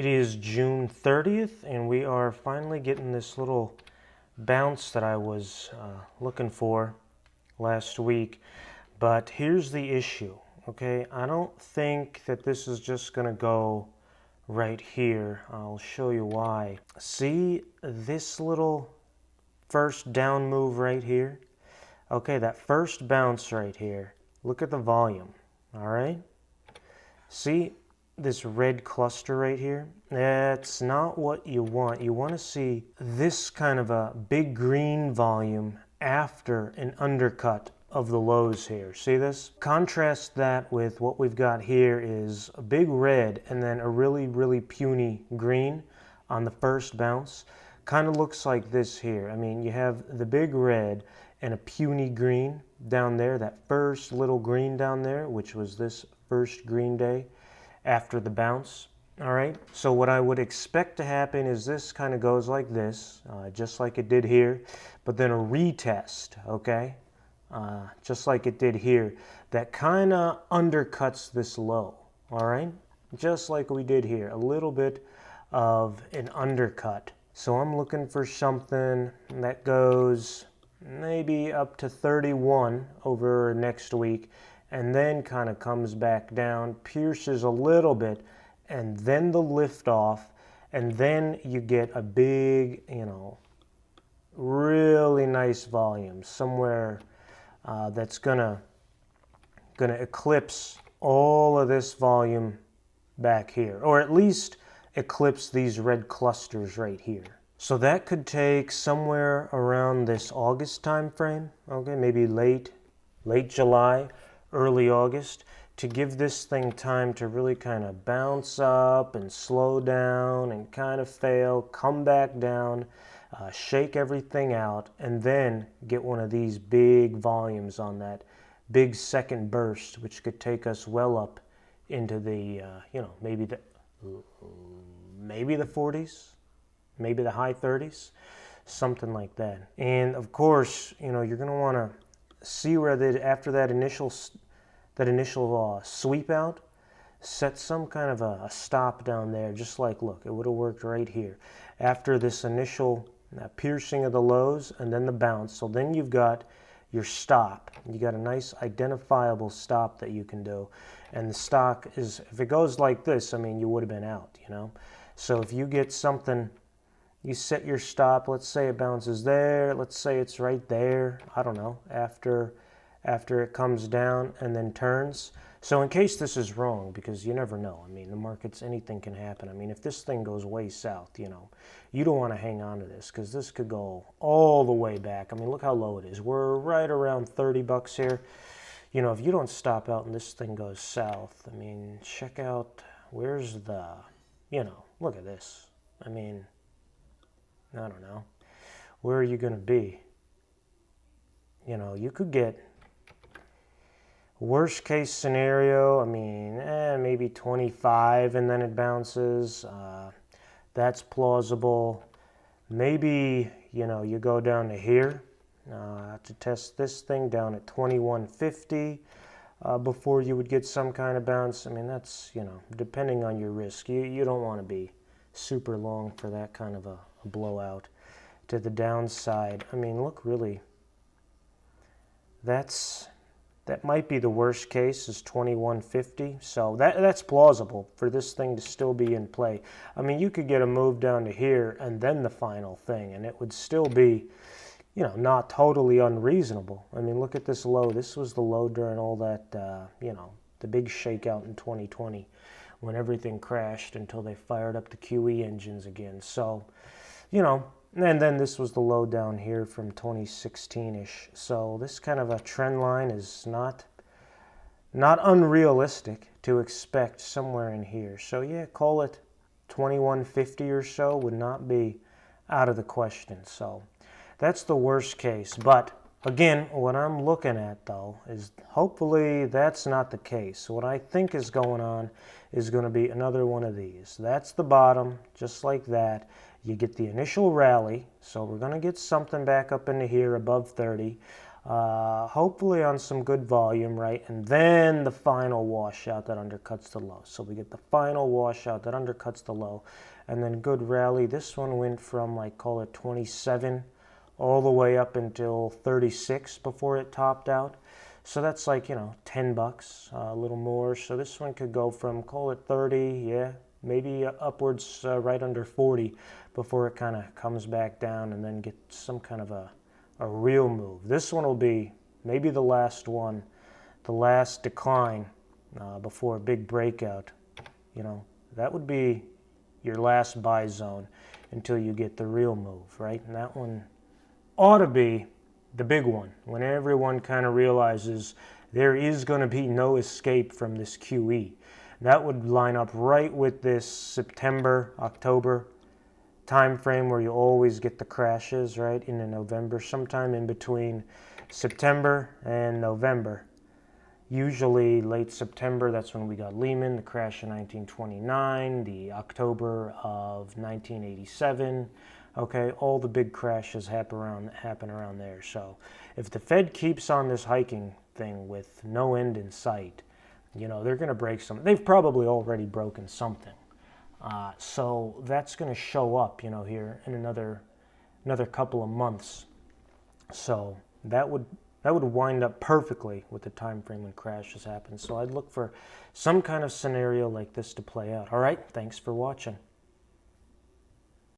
It is June 30th, and we are finally getting this little bounce that I was looking for last week. But here's the issue, okay? I don't think that this is just going to go right here. I'll show you why. See this little first down move right here? Okay, that first bounce right here. Look at the volume, all right? See this red cluster right here? That's not what you want. You want to see this kind of a big green volume after an undercut of the lows here. See this? Contrast that with what we've got here is a big red and then a really puny green on the first bounce. Kind of looks like this here. I mean, you have the big red and a puny green down there, that first little green down there, which was this first green day after the bounce. All right, so what I would expect to happen is this kind of goes like this, just like it did here, but then a retest, okay, just like it did here, that kind of undercuts this low. All right, just like we did here, a little bit of an undercut. So I'm looking for something that goes maybe up to 31 over next week, and then kind of comes back down, pierces a little bit, and then the lift off, and then you get a big, really nice volume somewhere that's gonna eclipse all of this volume back here, or at least eclipse these red clusters right here. So that could take somewhere around this August time frame, okay, maybe late July, early August, to give this thing time to really kind of bounce up and slow down and kind of fail, come back down, shake everything out, and then get one of these big volumes on that big second burst, which could take us well up into the, maybe the 40s. Maybe the high 30s, something like that. And of course, you're going to want to see where after that initial sweep out, set some kind of a stop down there, just like, look, it would have worked right here. After this initial piercing of the lows and then the bounce, so then you've got your stop. You got a nice identifiable stop that you can do. And the stock is, if it goes like this, I mean, you would have been out, So if you get something, you set your stop, let's say it bounces there, let's say it's right there, I don't know, after it comes down and then turns. So in case this is wrong, because you never know, I mean, the markets, anything can happen. I mean, if this thing goes way south, you don't want to hang on to this, because this could go all the way back. I mean, look how low it is. We're right around 30 bucks here. If you don't stop out and this thing goes south, I mean, check out, where's the, look at this. I mean, I don't know. Where are you going to be? You could get worst case scenario, I mean, maybe 25 and then it bounces. That's plausible. Maybe, you go down to here to test this thing down at 21.50 before you would get some kind of bounce. I mean, that's, depending on your risk. You don't want to be super long for that kind of a blowout to the downside. I mean, look, really, that might be the worst case, is 21.50. So that's plausible for this thing to still be in play. I mean, you could get a move down to here and then the final thing, and it would still be, not totally unreasonable. I mean, look at this low. This was the low during all that, the big shakeout in 2020 when everything crashed until they fired up the QE engines again. So, and then this was the low down here from 2016-ish. So this kind of a trend line is not unrealistic to expect somewhere in here. So yeah, call it 21.50 or so would not be out of the question. So that's the worst case. But again, what I'm looking at, though, is hopefully that's not the case. What I think is going on is going to be another one of these. That's the bottom, just like that. You get the initial rally, so we're going to get something back up into here above 30. hopefully on some good volume, right? And then the final washout that undercuts the low. So we get the final washout that undercuts the low, and then good rally. This one went from, like, call it 27 all the way up until 36 before it topped out. So that's like, $10, a little more. So this one could go from, call it 30, yeah, maybe upwards right under 40 before it kind of comes back down and then get some kind of a real move. This one will be maybe the last one, the last decline before a big breakout. That would be your last buy zone until you get the real move, right? And that one ought to be the big one, when everyone kind of realizes there is going to be no escape from this QE. That would line up right with this September, October time frame where you always get the crashes, right, into November, sometime in between September and November. Usually late September, that's when we got Lehman, the crash in 1929, the October of 1987. Okay, all the big crashes happen around there. So if the Fed keeps on this hiking thing with no end in sight, they're going to break some. They've probably already broken something. So that's going to show up, here in another couple of months. So that would wind up perfectly with the time frame when crashes happen. So I'd look for some kind of scenario like this to play out. All right, thanks for watching.